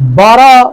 12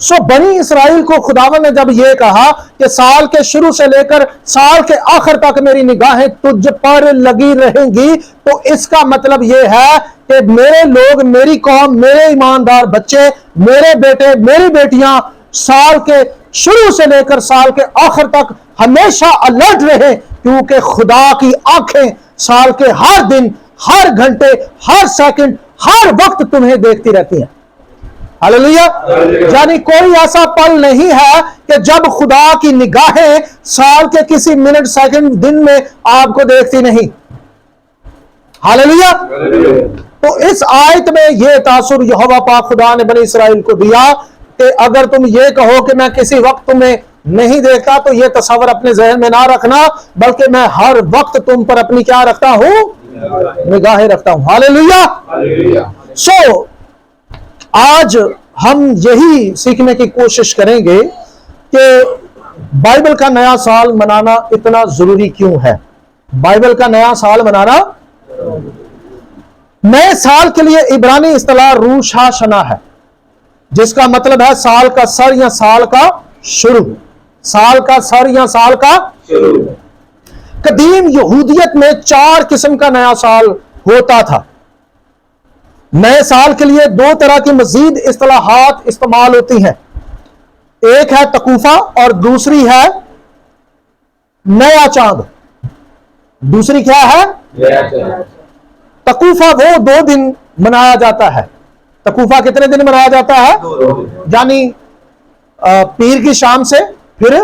سو بنی اسرائیل کو خداوند نے جب یہ کہا کہ سال کے شروع سے لے کر سال کے آخر تک میری نگاہیں تجھ پر لگی رہیں گی، تو اس کا مطلب یہ ہے کہ میرے لوگ، میری قوم، میرے ایماندار بچے، میرے بیٹے، میری بیٹیاں سال کے شروع سے لے کر سال کے آخر تک ہمیشہ الرٹ رہے، کیونکہ خدا کی آنکھیں سال کے ہر دن، ہر گھنٹے، ہر سیکنڈ، ہر وقت تمہیں دیکھتی رہتی ہیں۔ ہاللیلویا۔ یعنی کوئی ایسا پل نہیں ہے کہ جب خدا کی نگاہیں سال کے کسی منٹ، سیکنڈ، دن میں آپ کو دیکھتی نہیں۔ ہاللیلویا۔ تو اس آیت میں یہ تاثر یہوہ پاک خدا نے بنی اسرائیل کو دیا کہ اگر تم یہ کہو کہ میں کسی وقت تمہیں نہیں دیکھتا، تو یہ تصور اپنے ذہن میں نہ رکھنا، بلکہ میں ہر وقت تم پر اپنی کیا رکھتا ہوں؟ نگاہیں رکھتا ہوں۔ ہاللیلویا۔ سو آج ہم یہی سیکھنے کی کوشش کریں گے کہ بائبل کا نیا سال منانا اتنا ضروری کیوں ہے۔ بائبل کا نیا سال منانا، نئے سال کے لیے عبرانی اصطلاح روش ہاشنا ہے، جس کا مطلب ہے سال کا سر یا سال کا شروع۔ سال کا سر یا سال کا شروع۔ قدیم یہودیت میں 4 قسم کا نیا سال ہوتا تھا۔ نئے سال کے لیے 2 طرح کی مزید اصطلاحات استعمال ہوتی ہیں، ایک ہے تکوفہ اور دوسری ہے نیا چاند۔ دوسری کیا ہے؟ تکوفہ وہ 2 دن منایا جاتا ہے۔ تکوفہ کتنے دن منایا جاتا ہے؟ یعنی پیر کی شام سے پھر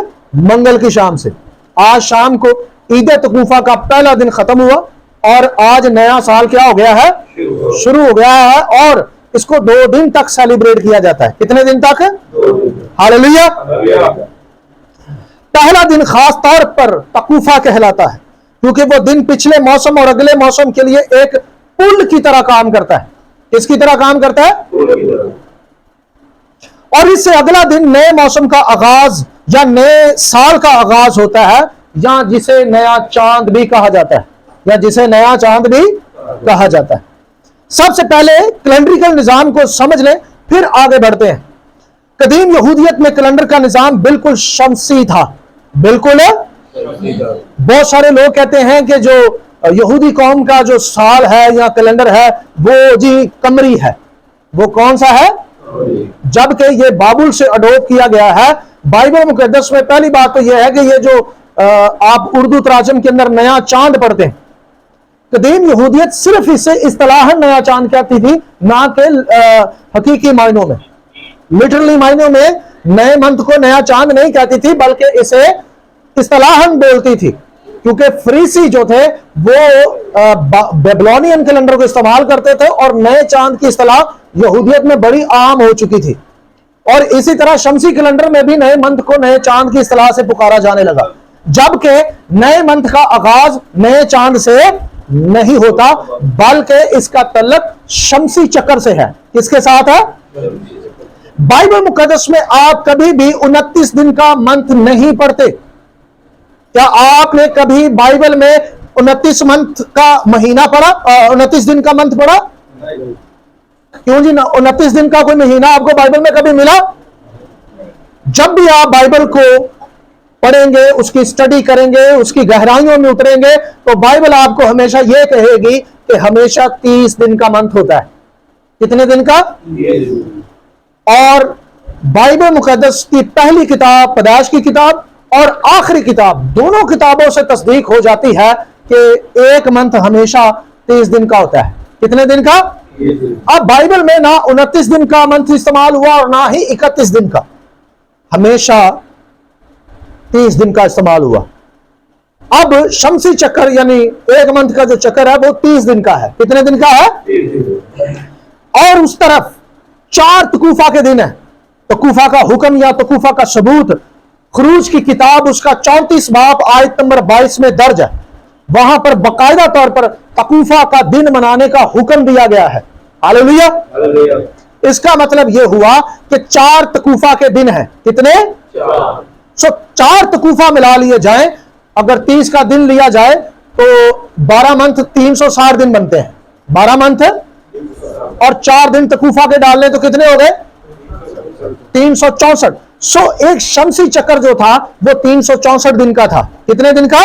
منگل کی شام سے۔ آج شام کو عید تکوفہ کا پہلا دن ختم ہوا اور آج نیا سال کیا ہو گیا ہے؟ شروع ہو گیا ہے، اور اس کو 2 دن تک سیلیبریٹ کیا جاتا ہے۔ کتنے دن تک؟ ہاللیلویا۔ پہلا دن خاص طور پر تکوفہ کہلاتا ہے، کیونکہ وہ دن پچھلے موسم اور اگلے موسم کے لیے ایک پل کی طرح کام کرتا ہے۔ کس کی طرح کام کرتا ہے؟ اور اس سے اگلا دن نئے موسم کا آغاز یا نئے سال کا آغاز ہوتا ہے، یا جسے نیا چاند بھی کہا جاتا ہے، یا جسے نیا چاند بھی کہا جاتا ہے۔ سب سے پہلے کیلنڈریکل نظام کو سمجھ لیں، پھر آگے بڑھتے ہیں۔ قدیم یہودیت میں کیلنڈر کا نظام بالکل شمسی تھا، بالکل۔ بہت سارے لوگ کہتے ہیں کہ جو یہودی قوم کا جو سال ہے یا کیلنڈر ہے وہ جی قمری ہے۔ وہ کون سا ہے؟ جبکہ یہ بابل سے اڈوپٹ کیا گیا ہے۔ بائبل مقدس میں پہلی بات تو یہ ہے کہ یہ جو آپ اردو تراجم کے اندر نیا چاند پڑھتے ہیں، قدیم یہودیت صرف اسے اصطلاحاً نیا چاند کہتی تھی، نہ کہ حقیقی معنوں میں، لٹرلی معنوں میں نئے منتھ کو نیا چاند نہیں کہتی تھی، بلکہ اسے اصطلاحاً بولتی تھی، کیونکہ فریسی جو تھے وہ بیبلونین کیلنڈر کو استعمال کرتے تھے، اور نئے چاند کی اصطلاح یہودیت میں بڑی عام ہو چکی تھی۔ اور اسی طرح شمسی کیلنڈر میں بھی نئے منتھ کو نئے چاند کی اصطلاح سے پکارا جانے لگا، جبکہ نئے منتھ کا آغاز نئے چاند سے نہیں ہوتا، بلکہ اس کا تعلق شمسی چکر سے ہے۔ کس کے ساتھ ہے؟ بائبل مقدس میں آپ کبھی بھی 29 دن کا منتھ نہیں پڑھتے۔ کیا آپ نے کبھی بائبل میں 29 منتھ کا مہینہ پڑھا؟ 29 دن کا منتھ پڑھا؟ کیوں جی؟ 29 دن کا کوئی مہینہ آپ کو بائبل میں کبھی ملا؟ جب بھی آپ بائبل کو پڑھیں گے، اس کی اسٹڈی کریں گے، اس کی گہرائیوں میں اتریں گے، تو بائبل آپ کو ہمیشہ یہ کہے گی کہ ہمیشہ 30 دن کا منتھ ہوتا ہے۔ کتنے دن کا؟ اور بائبل مقدس کی پہلی کتاب، پیدائش کی کتاب، اور آخری کتاب، دونوں کتابوں سے تصدیق ہو جاتی ہے کہ ایک منتھ ہمیشہ 30 دن کا ہوتا ہے۔ کتنے دن کا؟ اب بائبل میں نہ 29 دن کا منتھ استعمال ہوا اور نہ ہی 31 دن کا، ہمیشہ 30 دن کا استعمال ہوا۔ اب شمسی چکر یعنی ایک منتھ کا جو چکر ہے وہ 30 دن کا ہے۔ کتنے دن کا ہے؟ اور اس طرف 4 تکوفہ کے دن ہیں۔ تکوفہ کا حکم یا تکوفہ کا ثبوت خروج کی کتاب اس کا 34 باب آیت نمبر 22 میں درج ہے۔ وہاں پر باقاعدہ طور پر تکوفہ کا دن منانے کا حکم دیا گیا ہے۔ ہاللیلویا۔ اس کا مطلب یہ ہوا کہ 4 تکوفہ کے دن ہیں۔ کتنے؟ 4 تکوفہ ملا لیے جائیں، اگر 30 کا دن لیا جائے تو 12 منتھ 360 دن بنتے ہیں۔ 12 منتھ اور 4 دن تکوفہ کے ڈال لیں تو کتنے ہو گئے؟ 364. سو ایک شمسی چکر جو تھا وہ 364 دن کا تھا. کتنے دن کا؟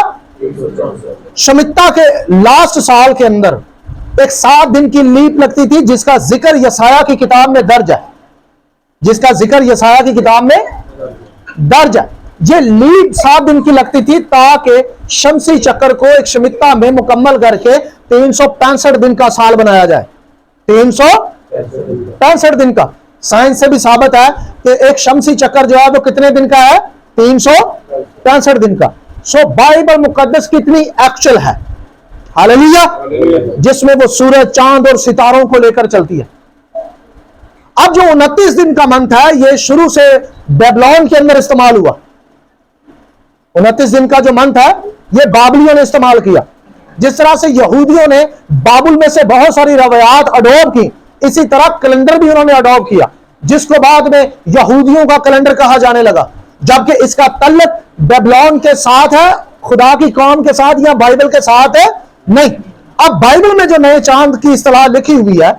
شمتا کے لاسٹ سال کے اندر ایک 7 دن کی لیپ لگتی تھی، جس کا ذکر یسایہ کی کتاب میں درج ہے. جس کا ذکر یسایہ کی کتاب میں درج ہے. یہ لیپ 7 دن کی لگتی تھی تاکہ شمسی چکر کو ایک شمتا میں مکمل کر کے 365 دن کا سال بنایا جائے. 365 دن کا. سائنس سے بھی ثابت ہے کہ ایک شمسی چکر جو ہے وہ کتنے دن کا ہے؟ 365 دن کا. سو بائبل مقدس کتنی ایکچوئل ہے، ہاللیلویا، جس میں وہ سورج، چاند اور ستاروں کو لے کر چلتی ہے. اب جو 29 دن کا منتھ ہے یہ شروع سے بیبلون کے اندر استعمال ہوا. 29 دن کا جو منتھ ہے یہ بابلیوں نے استعمال کیا. جس طرح سے یہودیوں نے بابل میں سے بہت ساری روایات اڈاپٹ کی، اسی طرح کیلنڈر بھی انہوں نے اڈاپٹ کیا، جس کو بعد میں یہودیوں کا کیلنڈر کہا جانے لگا، جبکہ اس کا تعلق بیبلون کے ساتھ ہے، خدا کی قوم کے ساتھ یا بائبل کے ساتھ ہے نہیں. اب بائبل میں جو نئے چاند کی اصطلاح لکھی ہوئی ہے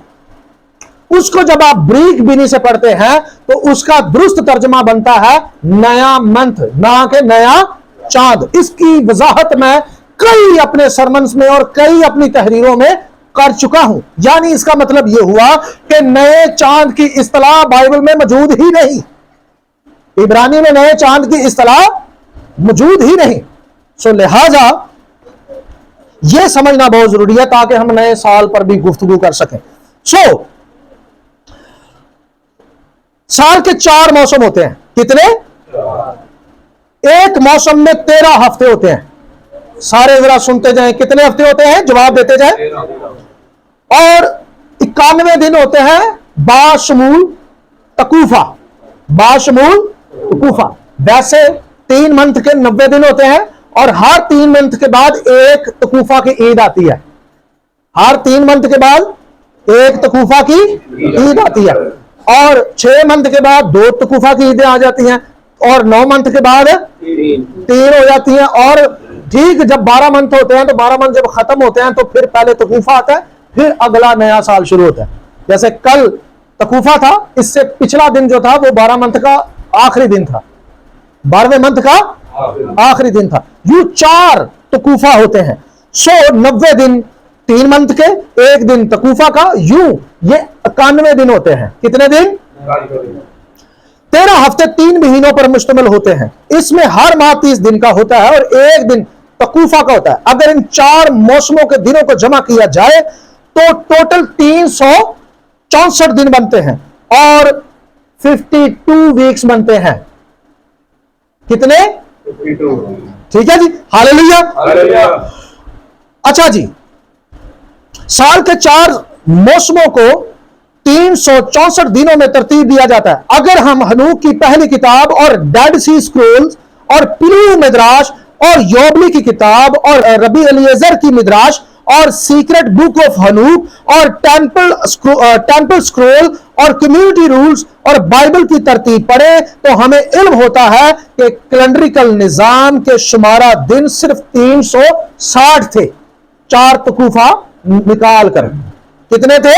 اس کو جب آپ بریک بینی سے پڑھتے ہیں تو اس کا درست ترجمہ بنتا ہے نیا منتھ، نہ کہ نیا چاند. اس کی وضاحت میں کئی اپنے سرمنز میں اور کئی اپنی تحریروں میں کر چکا ہوں. یعنی اس کا مطلب یہ ہوا کہ نئے چاند کی اصطلاح بائبل میں موجود ہی نہیں. عبرانی میں نئے چاند کی اصطلاح موجود ہی نہیں. سو لہذا یہ سمجھنا بہت ضروری ہے تاکہ ہم نئے سال پر بھی گفتگو کر سکیں. سو سال کے 4 موسم ہوتے ہیں. کتنے؟ ایک موسم میں 13 ہفتے ہوتے ہیں. سارے ذرا سنتے جائیں، کتنے ہفتے ہوتے ہیں؟ جواب دیتے جائیں. اور 91 دن ہوتے ہیں باشمول تکوفہ. باشمول تکوفہ. ویسے 3 منتھ کے 90 دن ہوتے ہیں اور ہر 3 منتھ کے بعد ایک تکوفہ کی عید آتی ہے. ہر 3 منتھ کے بعد ایک تکوفہ کی عید آتی ہے. اور 6 منتھ کے بعد 2 تکوفہ کی عیدیں آ جاتی ہیں اور 9 منتھ کے بعد 3 ہو جاتی ہیں. اور ٹھیک جب 12 منتھ ہوتے ہیں تو 12 منتھ جب ختم ہوتے ہیں تو پھر پہلے تکوفہ آتا ہے، پھر اگلا نیا سال شروع ہوتا ہے. جیسے کل تکوفہ تھا، اس سے پچھلا دن جو تھا وہ 12 منتھ کا آخری دن تھا، 12ویں منتھ کا آخری دن تھا. یوں 4 تکوفہ ہوتے ہیں. سو 90 دن 3 منتھ کے، ایک دن تکوفہ کا، یوں یہ 91 دن ہوتے ہیں. کتنے دن؟ 13 ہفتے 3 مہینوں پر مشتمل ہوتے ہیں. اس میں ہر ماہ 30 دن کا ہوتا ہے اور ایک دن تکوفہ کا ہوتا ہے. اگر ان 4 موسموں کے دنوں کو جمع کیا جائے تو ٹوٹل 364 دن بنتے ہیں اور 52 ویکس بنتے ہیں. کتنے؟ 52. ٹھیک ہے جی، ہاللیلویا. اچھا جی، سال کے 4 موسموں کو 364 دنوں میں ترتیب دیا جاتا ہے. اگر ہم ہنوک کی پہلی کتاب اور ڈیڈ سی سکرولز اور پلو مدراش اور یوبلی کی کتاب اور ربی الیعزر کی مدراش اور سیکرٹ بک آف ہنوک اور ٹیمپل سکرول اور کمیونٹی رولز اور بائبل کی ترتیب پڑھے تو ہمیں علم ہوتا ہے کہ کیلنڈریکل نظام کے شمارہ دن صرف 360 تھے. 4 تکوفہ نکال کر کتنے تھے؟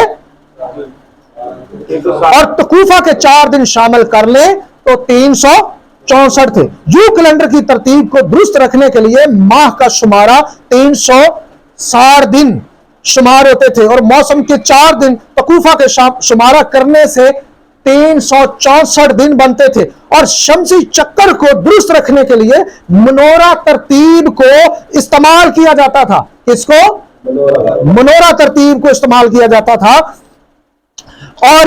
اور تکوفہ کے 4 دن شامل کر لیں تو 364 تھے. یوں کیلنڈر کی ترتیب کو درست رکھنے کے لیے ماہ کا شمارہ 360 دن شمار ہوتے تھے اور موسم کے 4 دن تکوفہ کے شمارہ کرنے سے 364 دن بنتے تھے. اور شمسی چکر کو درست رکھنے کے لیے منورہ ترتیب کو استعمال کیا جاتا تھا. کس کو؟ منورہ ترتیب کو استعمال کیا جاتا تھا. اور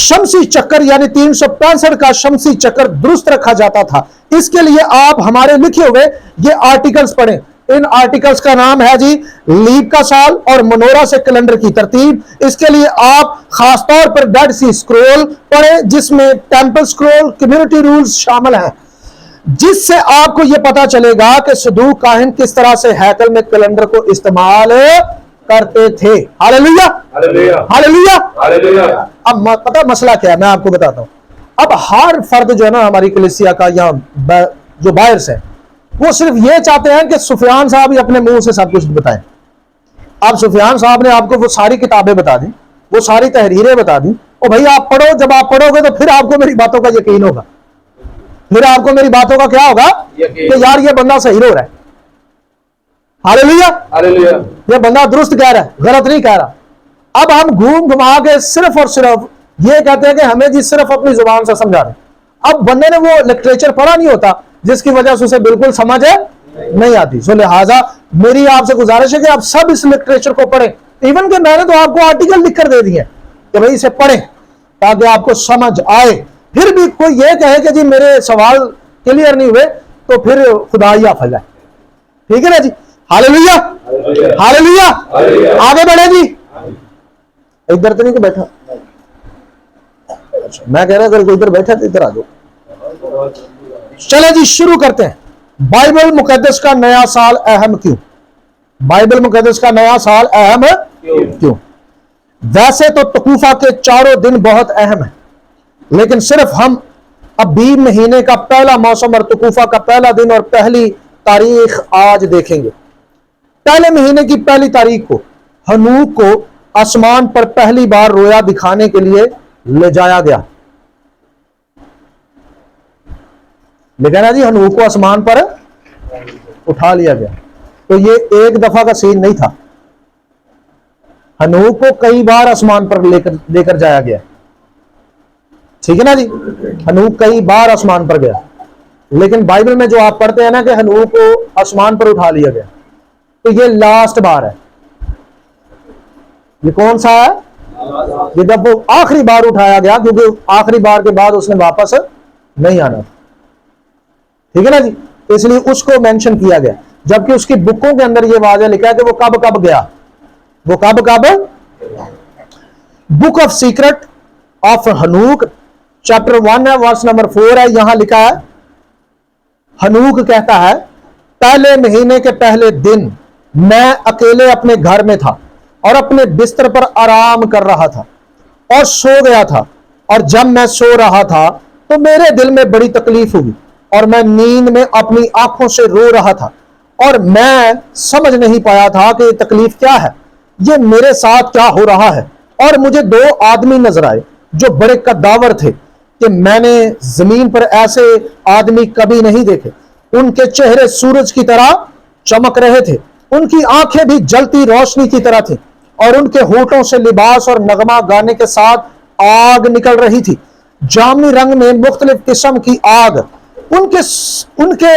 شمسی چکر یعنی 365 کا شمسی چکر درست رکھا جاتا تھا. اس کے لیے آپ ہمارے لکھے ہوئے یہ آرٹیکلز پڑھیں. ان آرٹیکلز کا نام ہے جی لیپ کا سال اور منورہ سے کیلنڈر کی ترتیب. اس کے لیے آپ خاص طور پر ڈیڈ سی سکرول پڑھیں جس میں ٹیمپل سکرول، کمیونٹی رولز شامل ہیں، جس سے آپ کو یہ پتا چلے گا کہ صدوق کاہن کس طرح سے ہیکل میں کیلنڈر کو استعمال کرتے تھے. ہاللیلویا ہاللیلویا ہاللیلویا. اب پتہ مسئلہ کیا ہے میں آپ کو بتاتا ہوں. اب ہر فرد جو ہے نا ہماری کلیسیا کا یا جو بائرس ہے وہ صرف یہ چاہتے ہیں کہ سفیان صاحب ہی اپنے منہ سے سب کچھ بتائیں. اب سفیان صاحب نے آپ کو وہ ساری کتابیں بتا دی، وہ ساری تحریریں بتا دی او بھائی آپ پڑھو, جب آپ پڑھو گے تو پھر آپ کو میری باتوں کا یقین ہوگا, پھر آپ کو میری باتوں کا کیا ہوگا کہ یار یہ بندہ صحیح ہو رہا ہے. ہاللیلویا, یہ بندہ درست کہہ رہا ہے, غلط نہیں کہہ رہا. اب ہم گھوم گھما کے صرف اور صرف یہ کہتے ہیں کہ ہمیں جی صرف اپنی زبان سے سمجھا رہے ہیں. اب بندے نے وہ لٹریچر پڑھا نہیں ہوتا جس کی وجہ سے اسے بالکل سمجھ نہیں آتی. سو لہٰذا میری آپ سے گزارش ہے کہ آپ سب اس لٹریچر کو پڑھیں. ایون کہ میں نے تو آپ کو آرٹیکل لکھ کر دے دیے کہ بھائی اسے پڑھیں تاکہ آپ کو سمجھ آئے. پھر بھی کوئی یہ کہے کہ جی میرے سوال کلیئر نہیں ہوئے تو پھر خدا ہی آفت ہے. ٹھیک ہے نا جی, ہاللیلویا ہاللیلویا. آگے بڑھے جی, ادھر تو نہیں کہ بیٹھا, میں کہہ رہا اگر کوئی ادھر بیٹھا تو ادھر آ جاؤ. چلے جی شروع کرتے ہیں. بائبل مقدس کا نیا سال اہم کیوں؟ بائبل مقدس کا نیا سال اہم کیوں؟ ویسے تو تقوفہ کے چاروں دن بہت اہم ہیں, لیکن صرف ہم ابیب مہینے کا پہلا موسم اور تقوفہ کا پہلا دن اور پہلی تاریخ آج دیکھیں گے. پہلے مہینے کی پہلی تاریخ کو ہنوک کو آسمان پر پہلی بار رویا دکھانے کے لیے لے جایا گیا. لیکن جی ہنوک کو آسمان پر اٹھا لیا گیا. تو یہ ایک دفعہ کا سین نہیں تھا, ہنوک کو کئی بار آسمان پر لے کر جایا گیا. ٹھیک ہے نا جی, ہنوک کئی بار آسمان پر گیا. لیکن بائبل میں جو آپ پڑھتے ہیں نا کہ ہنوک کو آسمان پر اٹھا لیا گیا, تو یہ لاسٹ بار ہے. یہ کون سا ہے؟ یہ جب وہ آخری بار اٹھایا گیا, کیونکہ آخری بار کے بعد اس نے واپس نہیں آنا تھا. ٹھیک ہے نا جی, اس لیے اس کو مینشن کیا گیا. جبکہ اس کی بکوں کے اندر یہ واضح لکھا ہے کہ وہ کب کب گیا. وہ کب book of secret of Enoch chapter 1 ہے, ورس نمبر 4 ہے. یہاں لکھا ہے ہنوک کہتا ہے پہلے مہینے کے پہلے دن میں اکیلے اپنے گھر میں تھا اور اپنے بستر پر آرام کر رہا تھا اور سو گیا تھا. اور جب میں سو رہا تھا تو میرے دل میں بڑی تکلیف ہوئی اور میں نیند میں اپنی آنکھوں سے رو رہا تھا اور میں سمجھ نہیں پایا تھا کہ یہ تکلیف کیا ہے, یہ میرے ساتھ کیا ہو رہا ہے. اور مجھے 2 آدمی نظر آئے جو بڑے قداور تھے کہ میں نے زمین پر ایسے آدمی کبھی نہیں دیکھے. ان کے چہرے سورج کی طرح چمک رہے تھے, ان کی آنکھیں بھی جلتی روشنی کی طرح تھیں اور ان کے ہونٹوں سے لباس اور نغمہ گانے کے ساتھ آگ نکل رہی تھی, جامنی رنگ میں مختلف قسم کی آگ. ان کے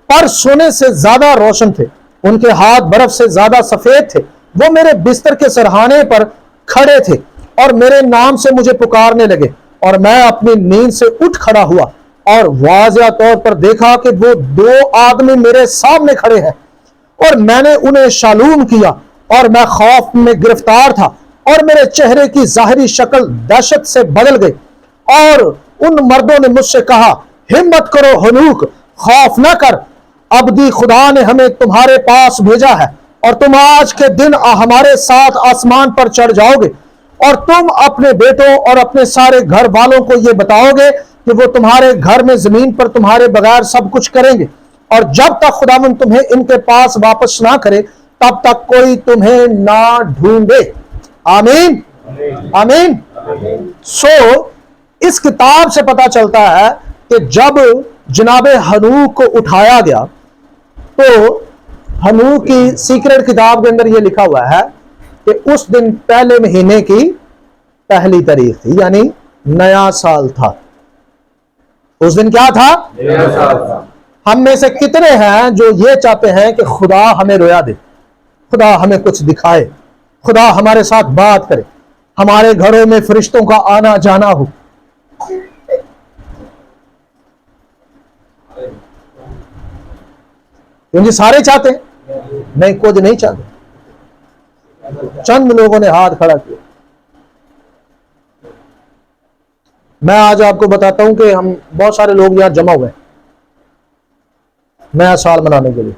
پر سونے سے زیادہ روشن تھے, ان کے ہاتھ برف سے زیادہ سفید تھے. وہ میرے بستر کے سرہانے پر کھڑے تھے اور میرے نام سے مجھے پکارنے لگے, اور میں اپنی نیند سے اٹھ کھڑا ہوا اور واضح طور پر دیکھا کہ وہ 2 آدمی میرے سامنے کھڑے ہیں, اور میں نے انہیں شالوم کیا اور میں خوف میں گرفتار تھا اور میرے چہرے کی ظاہری شکل دہشت سے بدل گئی. اور ان مردوں نے مجھ سے کہا ہمت کرو ہنوک, خوف نہ کر, ابدی خدا نے ہمیں تمہارے پاس بھیجا ہے اور تم آج کے دن ہمارے ساتھ آسمان پر چڑھ جاؤ گے اور تم اپنے بیٹوں اور اپنے سارے گھر والوں کو یہ بتاؤ گے کہ وہ تمہارے گھر میں زمین پر تمہارے بغیر سب کچھ کریں گے, اور جب تک خداوند تمہیں ان کے پاس واپس نہ کرے تب تک کوئی تمہیں نہ ڈھونڈے. آمین آمین. سو اس کتاب سے پتا چلتا ہے کہ جب جناب ہنوک کو اٹھایا گیا تو ہنوک کی سیکرٹ کتاب کے اندر یہ لکھا ہوا ہے کہ اس دن پہلے مہینے کی پہلی تاریخ تھی, یعنی نیا سال تھا. اس دن کیا تھا؟ نیا سال تھا. ہم میں سے کتنے ہیں جو یہ چاہتے ہیں کہ خدا ہمیں رویا دے, خدا ہمیں کچھ دکھائے, خدا ہمارے ساتھ بات کرے, ہمارے گھروں میں فرشتوں کا آنا جانا ہو. کیونکہ سارے چاہتے ہیں؟ نہیں, کچھ نہیں چاہتے, چند لوگوں نے ہاتھ کھڑا کیا. میں آج آپ کو بتاتا ہوں کہ ہم بہت سارے لوگ یہاں جمع ہوئے نیا سال منانے کے لیے.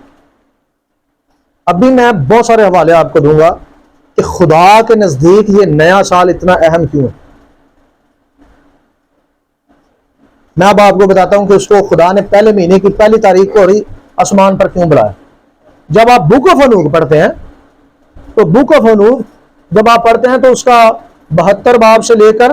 ابھی میں بہت سارے حوالے آپ کو دوں گا کہ خدا کے نزدیک یہ نیا سال اتنا اہم کیوں ہے. میں اب آپ کو بتاتا ہوں کہ اس کو خدا نے پہلے مہینے کی پہلی تاریخ کو آسمان پر کیوں بلایا. جب آپ بک آف ہنوک پڑھتے ہیں تو بک آف ہنوک جب آپ پڑھتے ہیں تو اس کا 72 باب سے لے کر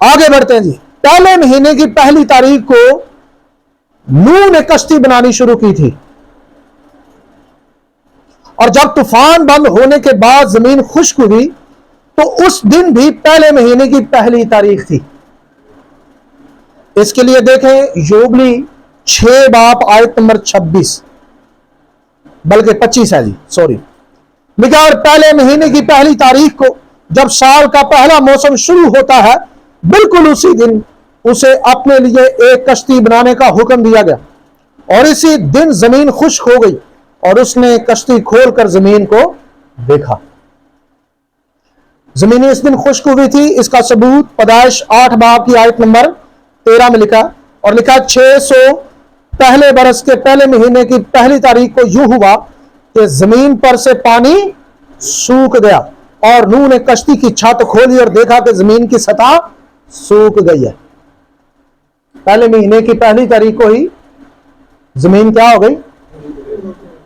آگے بڑھتے ہیں جی. پہلے مہینے کی پہلی تاریخ کو نوح نے کشتی بنانی شروع کی تھی، اور جب طوفان بند ہونے کے بعد زمین خشک ہوئی تو اس دن بھی پہلے مہینے کی پہلی تاریخ تھی. اس کے لیے دیکھیں یوبلی 6 باب آیت نمبر 26 بلکہ 25 ہے جی، سوری. لکھا اور پہلے مہینے کی پہلی تاریخ کو جب سال کا پہلا موسم شروع ہوتا ہے بالکل اسی دن اسے اپنے لیے ایک کشتی بنانے کا حکم دیا گیا، اور اسی دن زمین خشک ہو گئی اور اس نے کشتی کھول کر زمین کو دیکھا. زمین اس دن خشک ہوئی تھی، اس کا ثبوت پیدائش 8 باب کی آیت نمبر 13 میں لکھا، اور لکھا 600 پہلے برس کے پہلے مہینے کی پہلی تاریخ کو یوں ہوا کہ زمین پر سے پانی سوکھ گیا، اور نوح نے کشتی کی چھت کھولی اور دیکھا کہ زمین کی سطح سوکھ گئی ہے. پہلے مہینے کی پہلی تاریخ کو ہی زمین کیا ہو گئی؟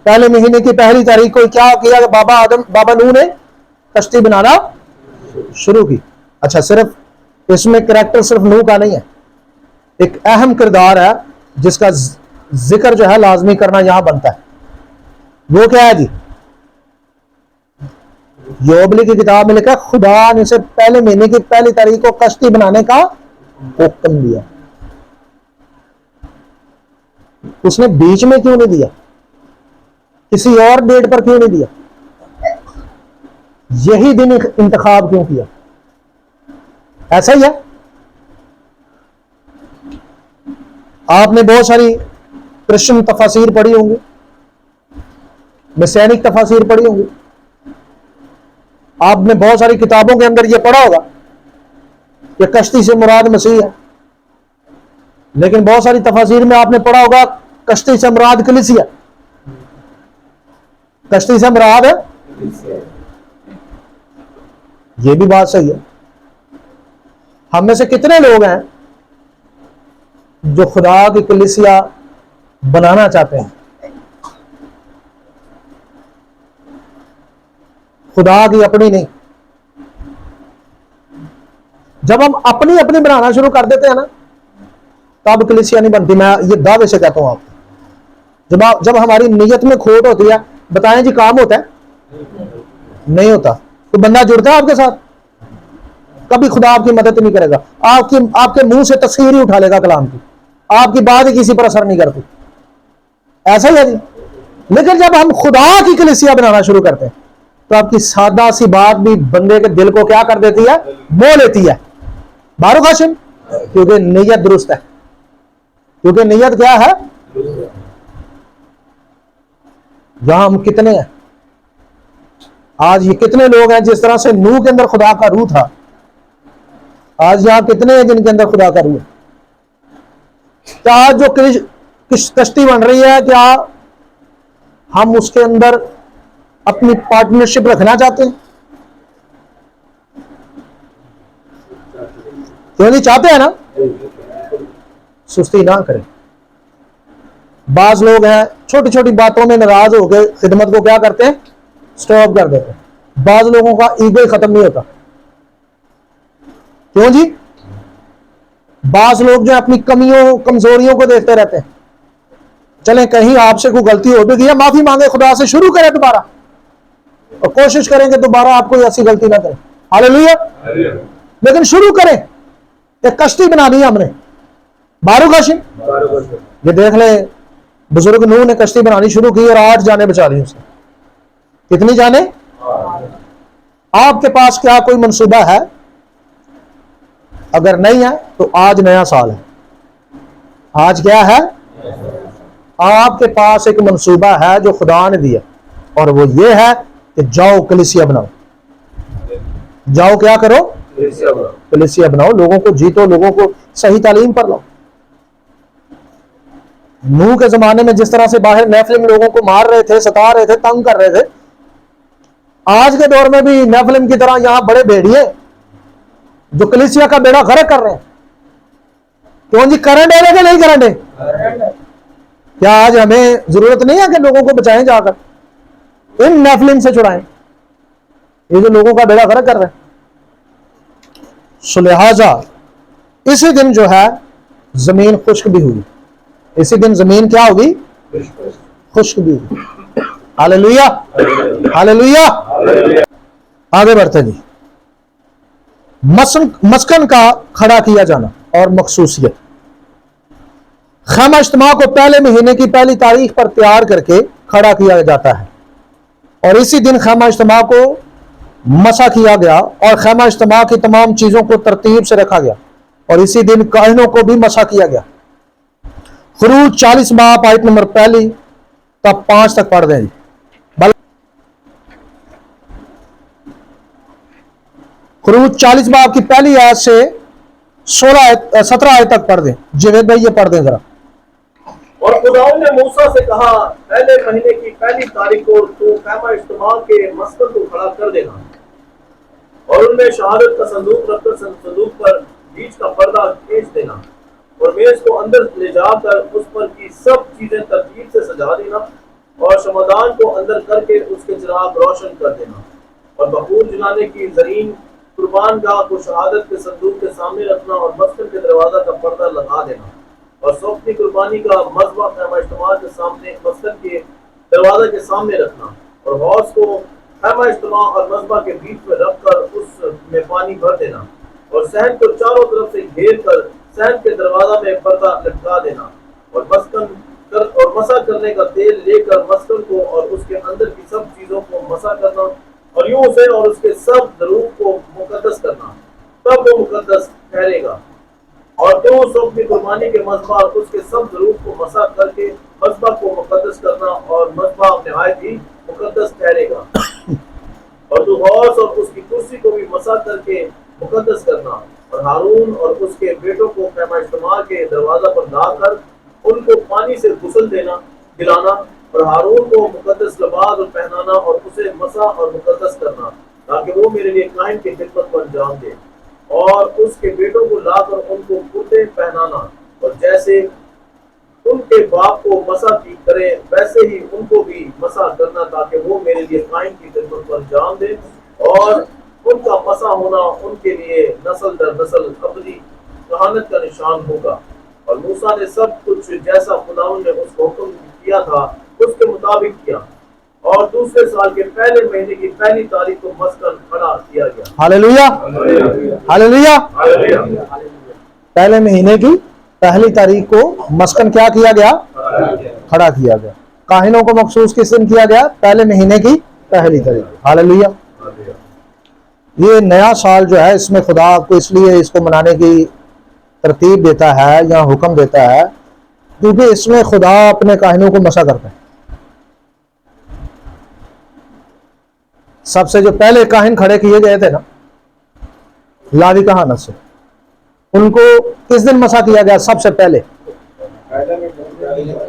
پہلے مہینے کی پہلی تاریخ کو کیا کیا کہ بابا نوح نے کشتی بنانا شروع کی. اچھا، صرف اس میں کریکٹر صرف نوح کا نہیں ہے، ایک اہم کردار ہے جس کا ذکر جو ہے لازمی کرنا یہاں بنتا ہے. وہ کیا ہے جی؟ یوبلی کی کتاب میں لکھا خدا نے اسے پہلے مہینے کی پہلی تاریخ کو کشتی بنانے کا حکم دیا. اس نے بیچ میں کیوں نہیں دیا؟ کسی اور ڈیٹ پر کیوں نہیں دیا؟ یہی دن انتخاب کیوں کیا؟ ایسا ہی ہے. آپ نے بہت ساری کرسچن تفاسیر پڑھی ہوں گی، مسیحک تفاسیر پڑھی ہوں گی، آپ نے بہت ساری کتابوں کے اندر یہ پڑھا ہوگا کہ کشتی سے مراد مسیح ہے، لیکن بہت ساری تفاسیر میں آپ نے پڑھا ہوگا کشتی سے مراد کلیسیا. کشتی سے مراد ہے، یہ بھی بات صحیح ہے. ہم میں سے کتنے لوگ ہیں جو خدا کی کلیسیا بنانا چاہتے ہیں؟ خدا کی اپنی نہیں. جب ہم اپنی اپنی بنانا شروع کر دیتے ہیں نا تب کلیسیا نہیں بنتی. میں یہ دعوے سے کہتا ہوں آپ کو، جب ہماری نیت میں کھوٹ ہوتی ہے، بتائیں جی کام ہوتا ہے؟ نہیں ہوتا. تو بندہ جڑتا ہے آپ کے ساتھ، کبھی خدا آپ کی مدد نہیں کرے گا. آپ کے منہ سے تصویر ہی اٹھا لے گا کلام کی، آپ کی بات ہی کسی پر اثر نہیں کرتی. ایسا ہی ہے جی. لیکن جب ہم خدا کی کلیسیا بنانا شروع کرتے ہیں تو آپ کی سادہ سی بات بھی بندے کے دل کو کیا کر دیتی ہے؟ مو لیتی ہے. بارو خاشن، کیونکہ نیت درست ہے. کیونکہ نیت کیا ہے؟ یہاں ہم کتنے ہیں آج؟ یہ کتنے لوگ ہیں جس طرح سے نوح کے اندر خدا کا روح تھا، آج یہاں کتنے ہیں جن کے اندر خدا کا روح ہے؟ کیا آج جو کشتی بن رہی ہے کیا ہم اس کے اندر اپنی پارٹنرشپ رکھنا چاہتے ہیں؟ کیوں نہیں چاہتے ہیں نا؟ سستی نہ کریں. بعض لوگ ہیں چھوٹی چھوٹی باتوں میں ناراض ہو کے خدمت کو کیا کرتے ہیں؟ سٹاپ کر دیتے ہیں. بعض لوگوں کا ایگو ہی ختم نہیں ہوتا. کیوں جی؟ بعض لوگ جو اپنی کمیوں کمزوریوں کو دیکھتے رہتے ہیں. چلیں کہیں آپ سے کوئی غلطی ہو بھی گئی، معافی مانگے خدا سے، شروع کریں دوبارہ اور کوشش کریں کہ دوبارہ آپ کوئی ایسی غلطی نہ کریں. ہاللیلویا. لیکن شروع کریں. ایک کشتی بنا دی ہم نے. بارو کاشن، یہ دیکھ لیں بزرگ نوح نے کشتی بنانی شروع کی اور 8 جانیں بچا لی اس نے. کتنی جانیں؟ آپ کے پاس کیا کوئی منصوبہ ہے؟ اگر نہیں ہے تو آج نیا سال ہے. آج کیا ہے؟ آپ کے پاس ایک منصوبہ ہے جو خدا نے دیا، اور وہ یہ ہے کہ جاؤ کلیسیا بناؤ. جاؤ کیا کرو؟ کلیسیا بناؤ. لوگوں کو جیتو، لوگوں کو صحیح تعلیم پر لاؤ. نوح کے زمانے میں جس طرح سے باہر نیفلم لوگوں کو مار رہے تھے، ستا رہے تھے، تنگ کر رہے تھے، آج کے دور میں بھی نیفلم کی طرح یہاں بڑے بھیڑیے جو کلیسیا کا بیڑا غرق کر رہے ہیں. کیوں جی؟ کرنٹ ہے کہ نہیں کرنٹ ہے؟ کیا آج ہمیں ضرورت نہیں ہے کہ لوگوں کو بچائیں، جا کر ان نیفلم سے چھڑائیں یہ جو لوگوں کا بیڑا غرق کر رہے ہیں؟ سو لہٰذا اسی دن جو ہے زمین خشک بھی ہوئی. اسی دن زمین کیا ہوگی؟ خشک بھی ہوگی. ہاللیلویا ہاللیلویا. آگے بڑھتے جی. مسکن کا کھڑا کیا جانا اور مخصوصیت. خیمہ اجتماع کو پہلے مہینے کی پہلی تاریخ پر تیار کر کے کھڑا کیا جاتا ہے، اور اسی دن خیمہ اجتماع کو مسح کیا گیا اور خیمہ اجتماع کی تمام چیزوں کو ترتیب سے رکھا گیا، اور اسی دن کاہنوں کو بھی مسح کیا گیا. خروج 40 باب آیت نمبر 1 تب 5 تک پڑھ دیں جی. خروج 40 باب کی پہلی آیت سے 17 آیت تک پڑھ دیں. جاوید بھائی یہ پڑھ دیں ذرا. اور خداوند نے موسیٰ سے کہا، پہلے مہینے کی پہلی تاریخ کو تو خیمہ اجتماع کے مسکن کو کھڑا کر دینا، اور ان میں شہادت کا صندوق رکھ کر صندوق پر بیچ کا پردہ کھینچ دینا، اور میز کو اندر لے جا کر اس پر کی سب چیزیں ترتیب سے سجا دینا، اور شمعدان کو اندر کر کے اس کے چراغ روشن کر دینا، اور بخور جلانے کی زرین قربان گاہ کو شہادت کے صندوق کے سامنے رکھنا، اور مسکن کے دروازہ کا پردہ لگا دینا، اور سوپنی قربانی کا مذبح خیمہ اجتماع کے سامنے مسکن کے دروازے کے سامنے رکھنا، اور حوض کو خیمہ اجتماع اور مذبح کے بیچ میں رکھ کر اس میں پانی بھر دینا، اور صحن کو چاروں طرف سے گھیر کر صحن کے دروازہ میں پردہ لٹکا دینا، اور مسح کرنے کا تیل لے کر مسکن کو اور اس کے اندر کی سب چیزوں کو مسح کرنا، اور یوں اسے اور اس کے سب ضروف کو مقدس کرنا، تب وہ مقدس ٹھہرے گا. اور تو سوپنی قربانی کے مذبح اور اس کے سب ضروف کو مسح کر کے مذبح کو مقدس کرنا، اور مذبح نہایت ہی مقدس ٹھہرے گا. اور تو حوض اور اس کی کرسی کو بھی مسح کر کے مقدس کرنا، اور ہارون اور اس کے بیٹوں کو خیمہ اجتماع کے دروازہ پر لا کر ان کو پانی سے غسل دلانا، اور ہارون کو مقدس لباس اور پہنانا، اور اسے مسح اور مقدس کرنا، تاکہ وہ میرے لیے کاہن کی خدمت کو انجام دے. اور اس کے بیٹوں کو لا کر ان کو کرتے پہنانا، اور جیسے ان کے باپ کو مسح کی کرے ویسے ہی ان کو بھی مسح کرنا، تاکہ وہ میرے لیے کاہن کی خدمت کو انجام دے. اور ان کا مسح ہونا ان کے لیے نسل در نسل ابدی کہانت کا نشان ہوگا. اور موسیٰ نے سب کچھ جیسا خداوند نے اس کو حکم کیا تھا اس کے مطابق کیا، اور دوسرے سال کے پہلے مہینے کی پہلی تاریخ کو مسکن کھڑا کیا گیا. ہاللیلویا ہاللیلویا. پہلے مہینے کی پہلی تاریخ کو مسکن کیا کیا گیا؟ کھڑا کیا گیا. کاہنوں کو مخصوص کس دن کیا گیا؟ پہلے مہینے کی پہلی تاریخ. ہاللیلویا. یہ نیا سال جو ہے اس میں خدا آپ کو اس لیے اس کو منانے کی ترتیب دیتا ہے یا حکم دیتا ہے کیونکہ اس میں خدا اپنے کاہنوں کو مسح کرتا ہے. سب سے جو پہلے کاہن کھڑے کیے گئے تھے نا لاوی کہانت سے، ان کو کس دن مسح کیا گیا؟ سب سے پہلے.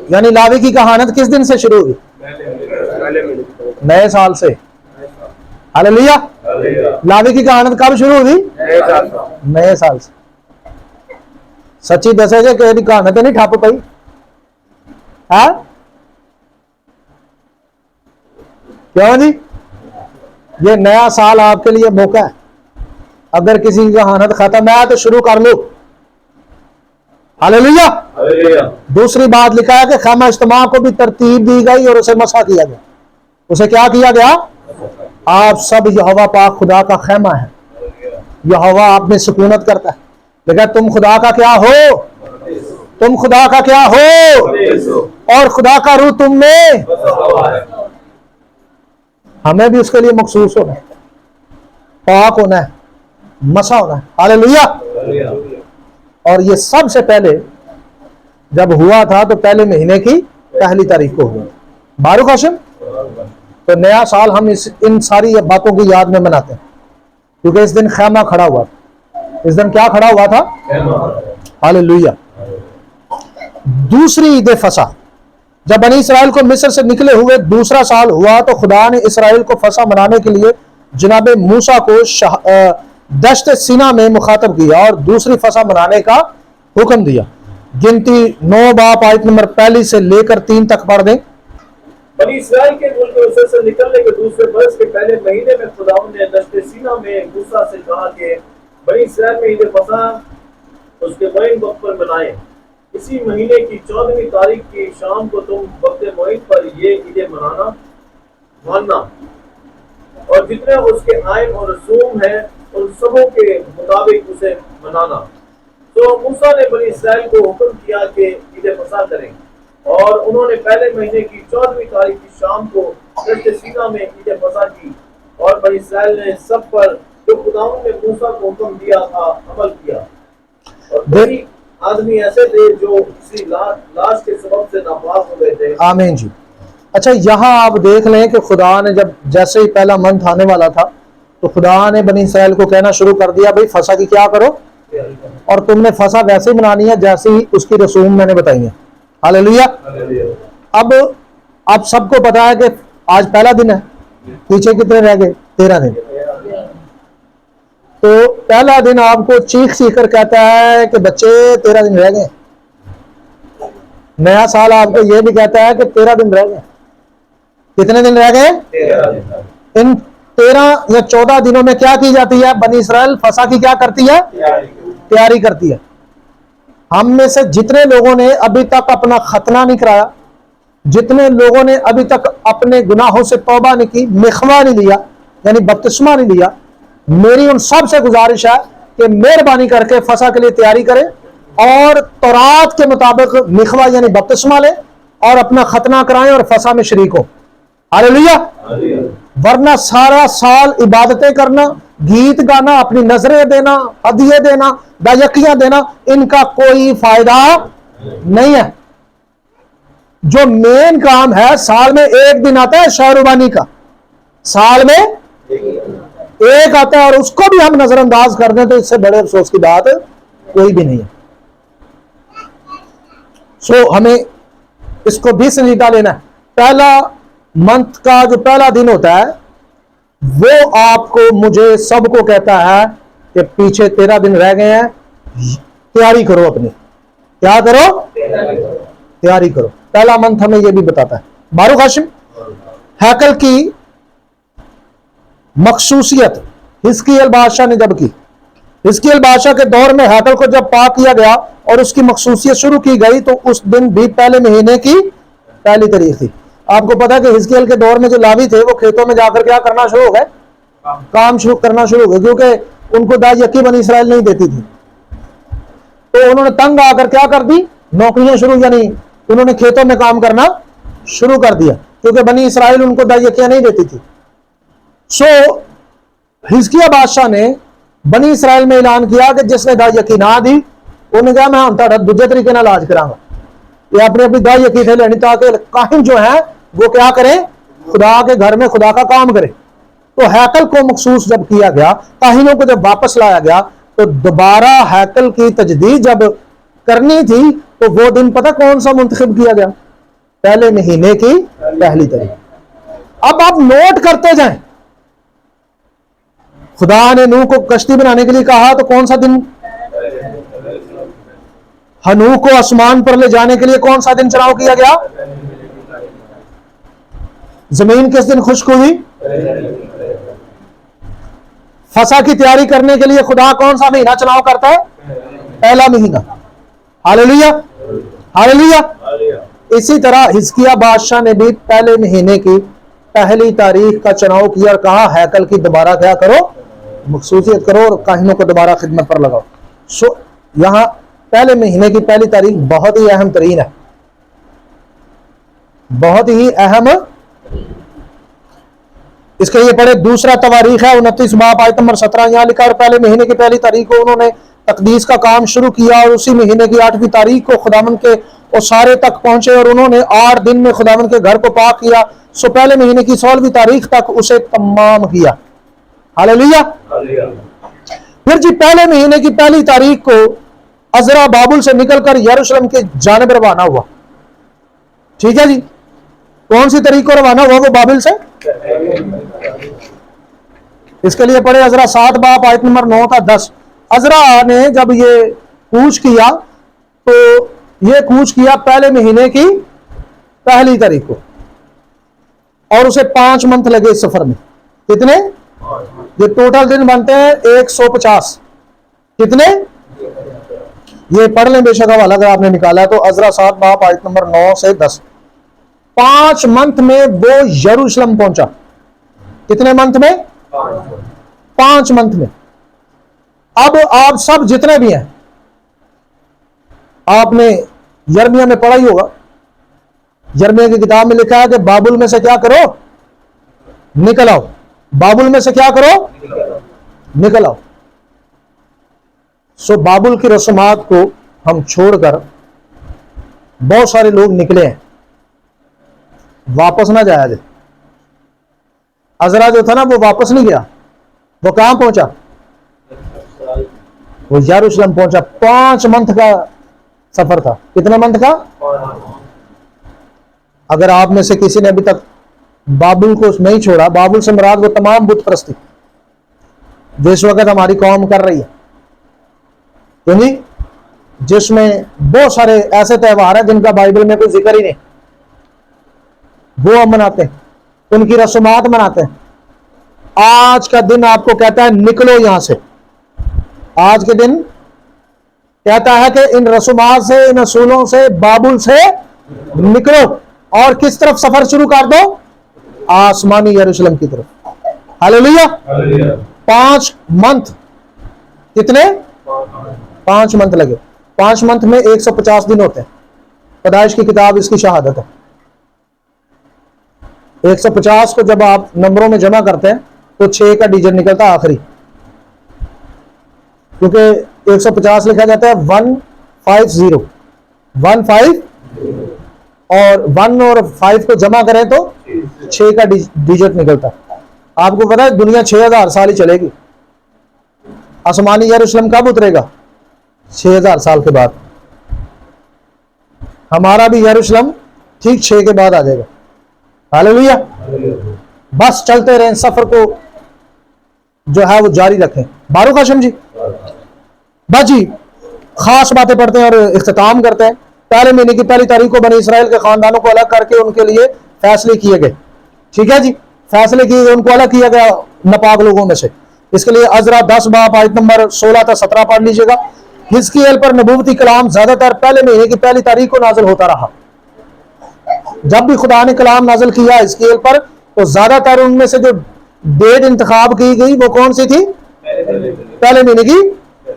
یعنی لاوی کی کہانت کس دن سے شروع ہوئی؟ نئے سال سے. ہاللیلویا. لاوی کی کہانت کب شروع ہوئی؟ نئے سال سے. سچی دسے جے کہ کہانت نہیں ٹھپ پئی. کیوں جی؟ یہ نیا سال آپ کے لیے موقع ہے. اگر کسی کی کہانت ختم ہے تو شروع کر لو. ہاللیلویا. دوسری بات لکھا ہے کہ خیمہ اجتماع کو بھی ترتیب دی گئی اور اسے مسح کیا گیا. اسے کیا کیا گیا؟ آپ سب یہوہ پاک خدا کا خیمہ ہے. یہوہ آپ میں سکونت کرتا ہے. لیکن تم خدا کا کیا ہو؟ تم خدا کا کیا ہو؟ اور خدا کا روح تم میں. ہمیں بھی اس کے لیے مخصوص ہونا ہے، پاک ہونا ہے، مسح ہونا ہے. ہاللیلویا. اور یہ سب سے پہلے جب ہوا تھا تو پہلے مہینے کی پہلی تاریخ کو ہوا. بارو قاسم. تو نیا سال ہم ان ساری باتوں کی یاد میں مناتے ہیں کیونکہ اس دن خیمہ کھڑا ہوا تھا. اس دن کیا کھڑا ہوا تھا؟ ہاللیلویا. دوسری عید فصح. جب بنی اسرائیل کو مصر سے نکلے ہوئے دوسرا سال ہوا تو خدا نے اسرائیل کو فصح منانے کے لیے جناب موسیٰ کو دشت سینا میں مخاطب کیا اور دوسری فصح منانے کا حکم دیا. گنتی 9 باب آیت نمبر 1 سے لے کر 3 تک پڑھ دیں. بنی اسرائیل کے ملک مصر سے نکلنے کے دوسرے برس کے پہلے مہینے میں خداوند نے دشت سینا میں موسیٰ سے کہا کہ بنی اسرائیل میں عید فصح اس کے معین وقت پر منائیں۔ اسی مہینے کی 14ویں تاریخ کی شام کو تم وقت معین پر یہ عیدیں ماننا اور جتنے اس کے آئین اور رسوم ہیں ان سبوں کے مطابق اسے منانا۔ تو موسیٰ نے بنی اسرائیل کو حکم کیا کہ عید فصح کریں، اور انہوں نے پہلے مہینے کی 14ویں تاریخ کی شام کو دشت سینا میں عید فصح کی، اور بنی اسرائیل نے سب پر جو خداوند نے موسیٰ کو حکم دیا تھا عمل کیا۔ اور کئی آدمی ایسے تھے جو کسی لاش کے سبب سے ناپاک ہو گئے تھے۔ آمین جی۔ اچھا، یہاں آپ دیکھ لیں کہ خدا نے جب جیسے ہی پہلا منتھ آنے والا تھا تو خدا نے بنی اسرائیل کو کہنا شروع کر دیا بھئی فصح کی کیا کرو، اور تم نے فصح ویسے ہی منانی ہے جیسے ہی اس کی رسوم میں نے بتائی ہیں۔ ہاللیلویہ۔ اب سب کو پتا ہے کہ آج پہلا دن ہے، پیچھے کتنے رہ گئے؟ 13 دن۔ تو پہلا دن آپ کو چیخ کر کہتا ہے کہ بچے 13 دن رہ گئے۔ نیا سال آپ کو یہ بھی کہتا ہے کہ 13 دن رہ گئے۔ کتنے دن رہ گئے؟ 13 دن۔ ان 13 یا 14 دنوں میں کیا کی جاتی ہے؟ بنی اسرائیل فصح کی کیا کرتی ہے؟ تیاری کرتی ہے۔ ہم میں سے جتنے لوگوں نے ابھی تک اپنا ختنہ نہیں کرایا، جتنے لوگوں نے ابھی تک اپنے گناہوں سے توبہ نہیں کی، مخوا نہیں لیا یعنی بپتسمہ نہیں لیا، میری ان سب سے گزارش ہے کہ مہربانی کر کے فصح کے لیے تیاری کریں اور تورات کے مطابق مخوا یعنی بپتسمہ لیں اور اپنا ختنہ کرائیں اور فصح میں شریک ہو۔ ہاللیلویہ۔ ورنہ سارا سال عبادتیں کرنا، گیت گانا، اپنی نظریں دینا، ہدیے دینا، دایقیاں دینا، ان کا کوئی فائدہ نہیں ہے۔ جو مین کام ہے، سال میں ایک دن آتا ہے شہروانی کا، سال میں ایک آتا ہے، اور اس کو بھی ہم نظر انداز کر دیں تو اس سے بڑے افسوس کی بات کوئی بھی نہیں ہے۔ ہمیں اس کو بھی سنجیدہ لینا ہے۔ پہلا منتھ کا جو پہلا دن ہوتا ہے وہ آپ کو مجھے سب کو کہتا ہے کہ پیچھے 13 دن رہ گئے ہیں، تیاری کرو، اپنی کیا کرو؟ تیاری کرو۔ پہلا منتھ ہمیں یہ بھی بتاتا ہے۔ باروک ہاشم، ہیکل کی مخصوصیت حزقیل بادشاہ نے جب کی، حزقیل بادشاہ کے دور میں ہیکل کو جب پاک کیا گیا اور اس کی مخصوصیت شروع کی گئی تو اس دن بھی پہلے مہینے کی پہلی تاریخ تھی۔ آپ کو پتا ہے کہ حزقیل کے دور میں جو لاوی تھے وہ کھیتوں میں جا کر کیا کرنا شروع ہو گئے؟ کام شروع کرنا شروع ہو گئے، کیونکہ ان کو دایقی بنی اسرائیل نہیں دیتی تھی، تو انہوں نے تنگ آ کر کیا کر دی؟ نوکریاں شروع، یعنی انہوں نے کھیتوں میں کام کرنا شروع کر دیا، کیونکہ بنی اسرائیل ان کو دایقیاں نہیں دیتی تھی۔ حزقیہ بادشاہ نے بنی اسرائیل میں اعلان کیا کہ جس نے دایقی نہ دی انہوں نے کہا میں ہم تھوڑا دوجے طریقے نہ علاج کراں گا، یہ اپنی اپنی دایقی سے لینی تاکہ کاہن جو ہیں وہ کیا کریں؟ خدا کے گھر میں خدا کا کام کرے۔ تو ہیکل کو مخصوص جب کیا گیا، کاہنوں کو جب واپس لایا گیا تو دوبارہ ہیکل کی تجدید جب کرنی تھی تو وہ دن پتہ کون سا منتخب کیا گیا؟ پہلے مہینے کی پہلی تاریخ۔ اب آپ نوٹ کرتے جائیں، خدا نے نوح کو کشتی بنانے کے لیے کہا تو کون سا دن؟ نوح کو آسمان پر لے جانے کے لیے کون سا دن چناؤ کیا گیا؟ زمین کس دن خشک ہوئی؟ فصح کی تیاری کرنے کے لیے خدا کون سا مہینہ چناؤ کرتا ہے؟ پہلا مہینہ۔ ہاللیلویہ، ہاللیلویہ۔ اسی طرح حزقیہ بادشاہ نے بھی پہلے مہینے کی پہلی تاریخ کا چناؤ کیا اور کہا ہیکل کی دوبارہ کیا کرو؟ مخصوصیت کرو اور کاہنوں کو دوبارہ خدمت پر لگاؤ۔ یہاں پہلے مہینے کی پہلی تاریخ بہت ہی اہم ترین ہے، بہت ہی اہم۔ اس کے لیے پڑھے دوسرا تواریخ ہے 29 باب آیت نمبر 17، یہاں لکھا اور پہلے مہینے کی پہلی تاریخ کو انہوں نے تقدیس کا کام شروع کیا اور اسی مہینے کی 8ویں تاریخ کو خداوند کے اوسارے تک پہنچے اور انہوں نے 8 دن میں خداوند کے گھر کو پاک کیا، سو پہلے مہینے کی 16ویں تاریخ تک اسے تمام کیا۔ ہاللیلویہ۔ پھر جی پہلے مہینے کی پہلی تاریخ کو عزرا بابل سے نکل کر یروشلم کے جانب روانہ ہوا۔ ٹھیک ہے جی، کون سی تاریخ کو روانہ ہوا وہ بابل سے؟ اس کے لیے پڑھے عزرا 7 باب آیت نمبر 9 تا 10۔ عزرا نے جب یہ کوچ کیا تو یہ کوچ کیا پہلے مہینے کی پہلی تاریخ کو، اور اسے 5 منتھ لگے اس سفر میں۔ کتنے؟ یہ ٹوٹل دن بنتے ہیں 150۔ کتنے؟ یہ پڑھ لیں بے شک حوالہ اگر آپ نے نکالا ہے تو، عزرا 7 باب آیت نمبر 9 سے 10۔ 5 منتھ میں وہ یروشلم پہنچا۔ کتنے منتھ میں؟ 5 منتھ میں۔ اب آپ سب جتنے بھی ہیں، آپ نے یرمیہ میں پڑھا ہی ہوگا، یرمیہ کی کتاب میں لکھا ہے کہ بابل میں سے کیا کرو؟ نکل آؤ۔ بابل میں سے کیا کرو؟ نکل آؤ۔ سو بابل کی رسومات کو ہم چھوڑ کر بہت سارے لوگ نکلے ہیں، واپس نہ جایا جائے۔ عزرا جو تھا نا وہ واپس نہیں گیا، وہ کہاں پہنچا؟ وہ یروشلم پہنچا۔ 5 منتھ کا سفر تھا۔ کتنے منتھ کا؟ اگر آپ میں سے کسی نے ابھی تک بابل کو نہیں چھوڑا، بابل سے مراد وہ تمام بت پرستی جو اس وقت ہماری قوم کر رہی ہے، یعنی جس میں بہت سارے ایسے تہوار ہیں جن کا بائبل میں کوئی ذکر ہی نہیں، وہ ہم مناتے ہیں، ان کی رسومات مناتے ہیں۔ آج کا دن آپ کو کہتا ہے نکلو یہاں سے۔ آج کے دن کہتا ہے کہ ان رسومات سے، ان اصولوں سے، بابل سے نکلو اور کس طرف سفر شروع کر دو؟ آسمانی یروشلم کی طرف۔ ہاللیلویہ۔ 5 منتھ، کتنے؟ 5 منتھ لگے۔ 5 منتھ میں 150 دن ہوتے ہیں۔ پیدائش کی کتاب اس کی شہادت ہے۔ 150 کو جب آپ نمبروں میں جمع کرتے ہیں تو 6 کا ڈیجٹ نکلتا ہے آخری، کیونکہ 150 لکھا جاتا ہے 150 15 اور 1 اور 5 کو جمع کریں تو 6 کا ڈیجٹ نکلتا ہے۔ آپ کو پتا ہے دنیا 6000 سال ہی چلے گی، آسمانی یروشلم کب اترے گا؟ 6000 سال کے بعد۔ ہمارا بھی یروشلم ٹھیک 6 کے بعد آ جائے گا۔ ہاللیلویہ۔ بس چلتے رہیں، سفر کو جو ہے وہ جاری رکھیں۔ باروک ہاشم جی، بس جی خاص باتیں پڑھتے ہیں اور اختتام کرتے ہیں۔ پہلے مہینے کی پہلی تاریخ کو بنی اسرائیل کے خاندانوں کو الگ کر کے ان کے لیے فیصلے کیے گئے۔ ٹھیک ہے جی، فیصلے کیے گئے، ان کو الگ کیا گیا ناپاک لوگوں میں سے۔ اس کے لیے عزرا 10 باب آیت نمبر 16 تا 17 پڑھ لیجیے گا۔ حزقیل پر نبوتی کلام زیادہ تر پہلے مہینے کی پہلی تاریخ کو نازل ہوتا رہا۔ جب بھی خدا نے کلام نازل کیا حزقیل پر تو زیادہ تر ان میں سے جو ڈیٹ انتخاب کی گئی وہ کون سی تھی؟ پہلے مہینے کی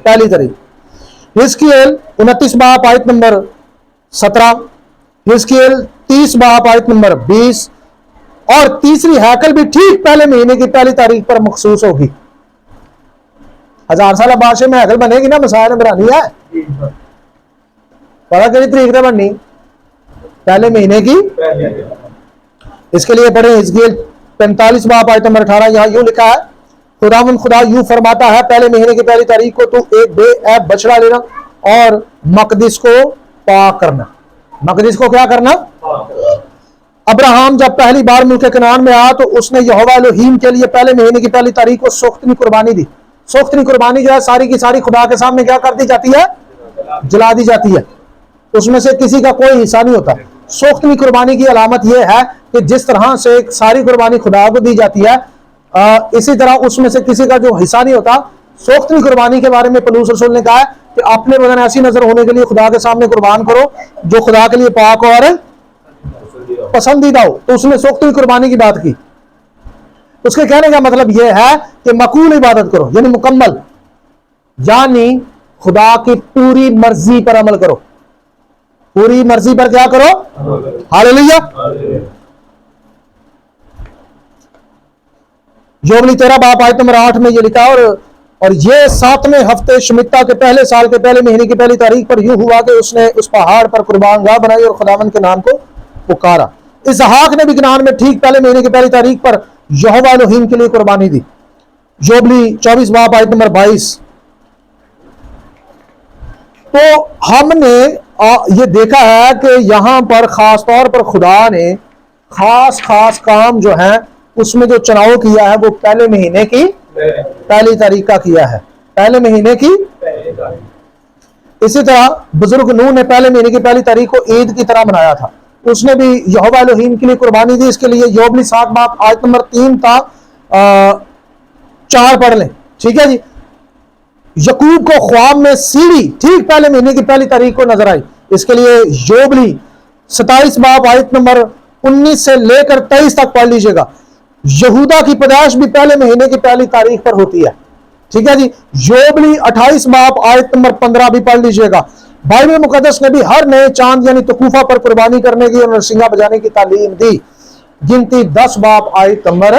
پہلی تاریخ۔ حزقیل 29 باب آیت نمبر 17، حزقیل 30 باب آیت نمبر 20، اور تیسری ہیکل بھی ٹھیک پہلے مہینے کی پہلی تاریخ پر مخصوص ہوگی۔ 1000 سالہ بادشاہ میں ہیکل بنے گی نا، مسائل برانی ہے، پتا کتنی تاریخ سے بننی؟ پہلے مہینے کی۔ اس کے لیے پڑھیں حزقیل 45 باب آیت نمبر 18، یہاں یوں لکھا ہے، خداوند خدا یوں فرماتا ہے، پہلے مہینے کی پہلی تاریخ کو تو ایک بے عیب بچڑا لینا اور مقدس کو پاک کرنا۔ مقدس کو کیا کرنا؟ ابراہیم جب پہلی بار ملک کنعان میں آیا تو اس نے یہوہ الہیم کے لیے پہلے مہینے کی پہلی تاریخ کو سوختنی قربانی دی۔ سوختنی قربانی جو ہے ساری کی ساری خدا کے سامنے کیا کر دی جاتی ہے؟ جلا دی جاتی ہے، اس میں سے کسی کا کوئی حصہ نہیں ہوتا۔ سوختنی قربانی کی علامت یہ ہے کہ جس طرح سے ساری قربانی خدا کو دی جاتی ہے، اسی طرح اس میں سے کسی کا جو حصہ نہیں ہوتا۔ سوختنی قربانی کے بارے میں پولس رسول نے کہا ہے کہ اپنے بدن ایسی نظر ہونے کے لیے خدا کے سامنے قربان کرو جو خدا کے لیے پاک اور پسندیدہ ہو۔ تو اس نے سوختنی قربانی کی بات کی۔ اس کے کہنے کا مطلب یہ ہے کہ معقول عبادت کرو، یعنی مکمل، یعنی خدا کی پوری مرضی پر عمل کرو۔ پوری مرضی پر کیا کرو؟ ہاللیلویہ۔ یوبلی 13 باب آیت نمبر 8 میں یہ لکھا، اور یہ 7ویں ہفتے شمتا کے پہلے سال کے پہلے مہینے کی پہلی تاریخ پر یوں ہوا کہ اس نے اس پہاڑ پر قربان گاہ بنائی اور خداوند کے نام کو پکارا۔ اسحاق نے بھی کنعان میں ٹھیک پہلے مہینے کی پہلی تاریخ پر یہوہ الہیم کے لیے قربانی دی۔ یوبلی 24 باب آیت نمبر 22۔ تو ہم نے یہ دیکھا ہے کہ یہاں پر خاص طور پر خدا نے خاص کام جو ہیں اس میں جو چناؤ کیا ہے وہ پہلے مہینے کی پہلی تاریخ کا کیا ہے، پہلے مہینے کی۔ اسی طرح بزرگ نوح نے پہلے مہینے کی پہلی تاریخ کو عید کی طرح منایا تھا، اس نے بھی یہوہ الہیم کے لیے قربانی دی۔ اس کے لیے یوبلی 7 باب آیت نمبر 3 تا 4 پڑھ لیں۔ ٹھیک ہے جی، یعقوب کو خواب میں سیڑھی ٹھیک پہلے مہینے کی پہلی تاریخ کو نظر آئی. اس کے لیے یوبلی 27 باب آیت نمبر 19 سے لے کر 23 تک پڑھ لیجئے گا. یہودا کی پیدائش بھی پہلے مہینے کی پہلی تاریخ پر ہوتی ہے. ٹھیک ہے جی. یوبلی 28 باب آیت نمبر 15 بھی پڑھ لیجئے گا. بائبل مقدس نے بھی ہر نئے چاند یعنی تکوفہ پر قربانی کرنے کی اور نرسنگا بجانے کی تعلیم دی. گنتی 10 باب آیت نمبر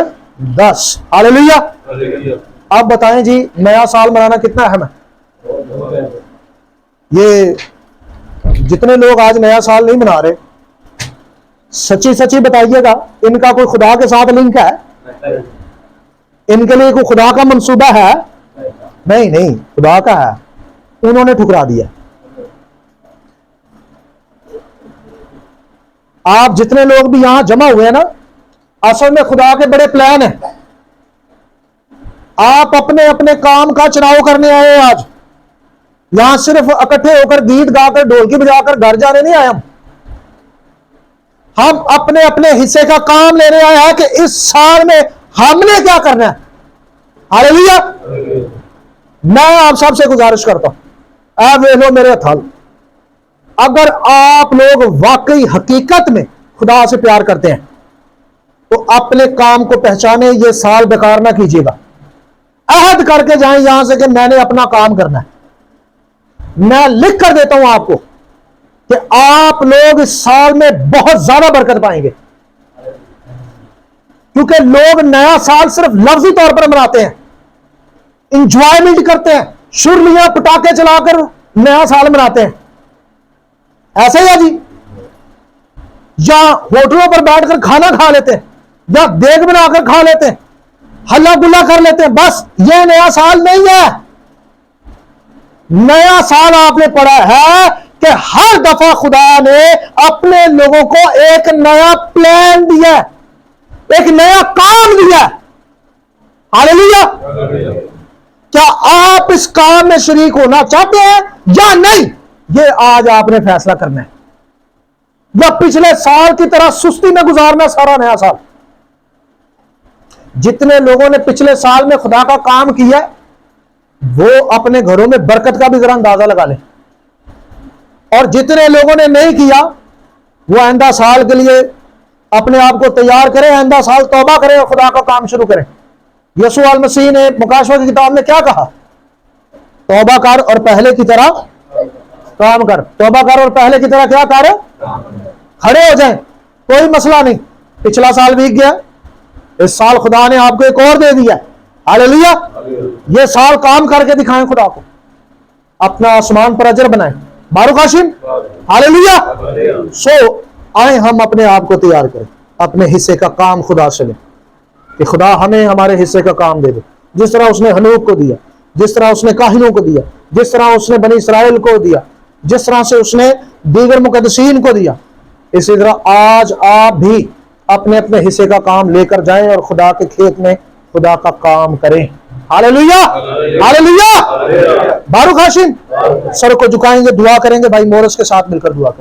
10. ہاللیلویہ. آپ بتائیں جی نیا سال منانا کتنا اہم ہے؟ یہ جتنے لوگ آج نیا سال نہیں منا رہے، سچی سچی بتائیے گا، ان کا کوئی خدا کے ساتھ لنک ہے؟ ان کے لیے کوئی خدا کا منصوبہ ہے؟ نہیں، خدا کا ہے، انہوں نے ٹھکرا دیا. آپ جتنے لوگ بھی یہاں جمع ہوئے ہیں نا، اصل میں خدا کے بڑے پلان ہیں. آپ اپنے اپنے کام کا چناؤ کرنے آئے ہیں. آج یہاں صرف اکٹھے ہو کر گیت گا کر ڈھولکی بجا کر گھر جانے نہیں آئے. ہم اپنے اپنے حصے کا کام لینے آئے ہیں کہ اس سال میں ہم نے کیا کرنا ہے. ہاللیلویہ. میں آپ سب سے گزارش کرتا ہوں، اے وہ لو میرے ہتھال، اگر آپ لوگ واقعی حقیقت میں خدا سے پیار کرتے ہیں تو اپنے کام کو پہچانے. یہ سال بیکار نہ کیجیے گا. عہد کر کے جائیں یہاں سے کہ میں نے اپنا کام کرنا ہے. میں لکھ کر دیتا ہوں آپ کو کہ آپ لوگ اس سال میں بہت زیادہ برکت پائیں گے، کیونکہ لوگ نیا سال صرف لفظی طور پر مناتے ہیں، انجوائمنٹ کرتے ہیں، شرلیاں پٹاخے چلا کر نیا سال مناتے ہیں. ایسے ہی ہے جی. یا ہوٹلوں پر بیٹھ کر کھانا کھا لیتے ہیں، یا دیگ بنا کر کھا لیتے ہیں، ہلا گلا کر لیتے ہیں. بس یہ نیا سال نہیں ہے. نیا سال آپ نے پڑھا ہے کہ ہر دفعہ خدا نے اپنے لوگوں کو ایک نیا پلان دیا، ایک نیا کام دیا. ہاللیلویہ. کیا آپ اس کام میں شریک ہونا چاہتے ہیں یا نہیں؟ یہ آج آپ نے فیصلہ کرنا ہے. یا پچھلے سال کی طرح سستی میں گزارنا سارا نیا سال. جتنے لوگوں نے پچھلے سال میں خدا کا کام کیا وہ اپنے گھروں میں برکت کا بھی ذرا اندازہ لگا لیں، اور جتنے لوگوں نے نہیں کیا وہ آئندہ سال کے لیے اپنے آپ کو تیار کریں. آئندہ سال توبہ کریں اور خدا کا کام شروع کریں. یسوع المسیح نے مکاشفہ کی کتاب میں کیا کہا؟ توبہ کر اور پہلے کی طرح کام کر. توبہ کر اور پہلے کی طرح کیا کر؟ کھڑے ہو جائیں. کوئی مسئلہ نہیں. پچھلا سال بیت گیا، اس سال خدا نے آپ کو ایک اور دے دیا. ہاللیلویہ. یہ سال کام کر کے دکھائیں خدا کو، اپنا آسمان پر اجر بنائیں. بارو قاسم. ہاللیلویہ. سو آئیں ہم اپنے آپ کو تیار کریں، اپنے حصے کا کام خدا سے لیں کہ خدا ہمیں ہمارے حصے کا کام دے دے. جس طرح اس نے حنوک کو دیا، جس طرح اس نے کاہنوں کو دیا، جس طرح اس نے بنی اسرائیل کو دیا، جس طرح سے اس نے دیگر مقدسین کو دیا، اسی طرح آج آپ بھی اپنے اپنے حصے کا کام لے کر جائیں اور خدا کے کھیت میں خدا کا کام کریں. ہاللیلویہ. ہاللیلویہ. بارو قاسم. سر کو جھکائیں گے، دعا کریں گے. بھائی مورس کے ساتھ مل کر دعا کریں.